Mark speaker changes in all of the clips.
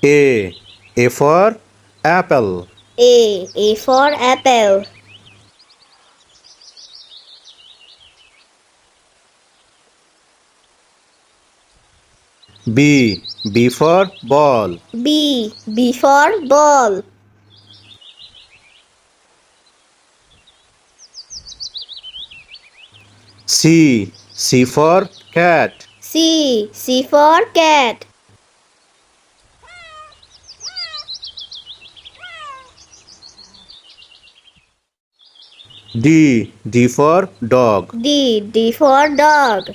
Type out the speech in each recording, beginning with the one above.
Speaker 1: A. A for apple.
Speaker 2: A for apple.
Speaker 1: B. B for ball.
Speaker 2: B for ball.
Speaker 1: C. C for cat.
Speaker 2: C for cat.
Speaker 1: D. D for dog.
Speaker 2: D for dog.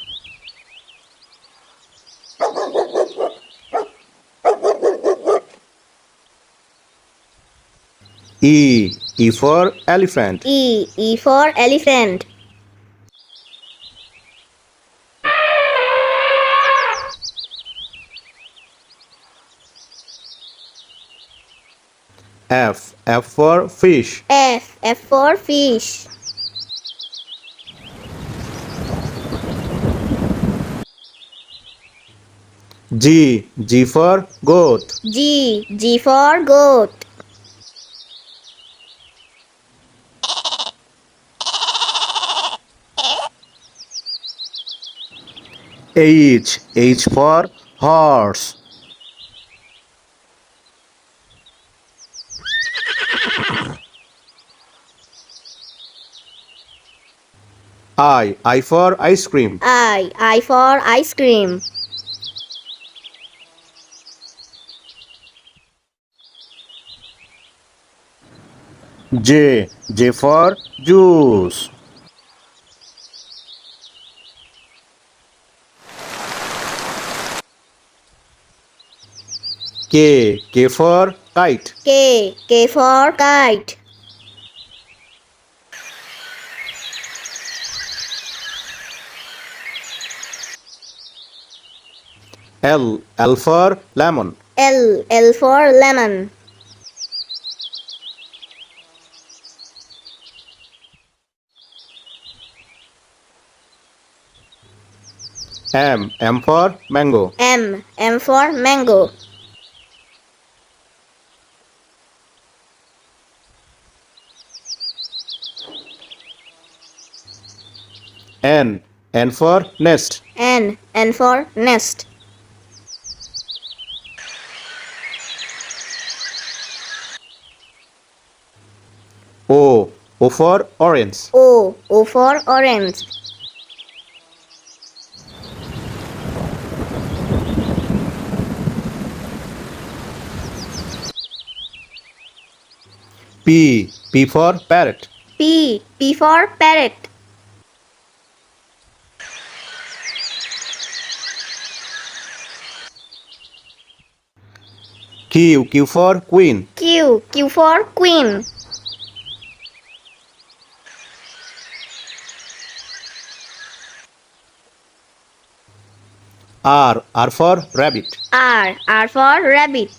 Speaker 1: E. E for elephant.
Speaker 2: E for elephant.
Speaker 1: F. F for fish.
Speaker 2: F for fish.
Speaker 1: G. G for goat.
Speaker 2: G for goat.
Speaker 1: H. H for horse. I for ice cream.
Speaker 2: I for ice cream.
Speaker 1: J. J for juice. K. K for kite.
Speaker 2: K for kite.
Speaker 1: L. L for lemon.
Speaker 2: L for lemon.
Speaker 1: M. M for mango.
Speaker 2: M for mango.
Speaker 1: N. N for nest.
Speaker 2: N for nest.
Speaker 1: O. O for orange.
Speaker 2: O for orange.
Speaker 1: P. P for parrot.
Speaker 2: P for parrot.
Speaker 1: Q. Q for queen.
Speaker 2: Q for queen.
Speaker 1: R. R for rabbit.
Speaker 2: R for rabbit.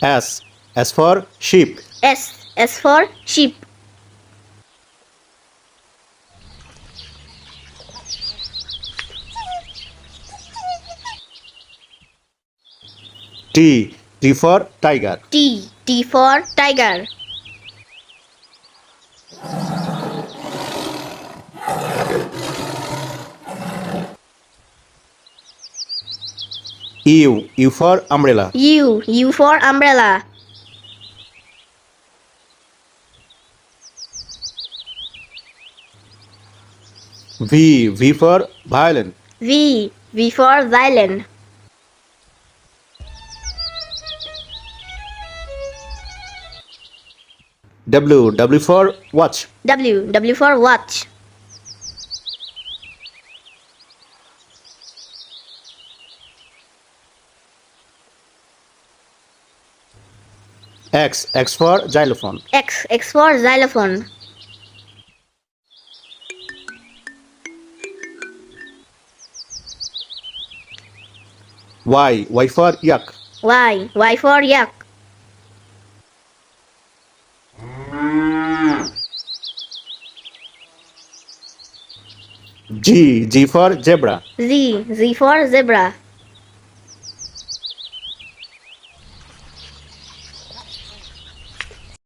Speaker 1: S. S for sheep.
Speaker 2: S for sheep.
Speaker 1: T. T for tiger.
Speaker 2: T for tiger.
Speaker 1: U. U for umbrella.
Speaker 2: U for umbrella.
Speaker 1: V. V for violin.
Speaker 2: V for violin.
Speaker 1: W. W for watch.
Speaker 2: W for watch.
Speaker 1: X. X for xylophone.
Speaker 2: X for xylophone.
Speaker 1: Y. Y for yak.
Speaker 2: Y for yak.
Speaker 1: G for zebra.
Speaker 2: Z for zebra.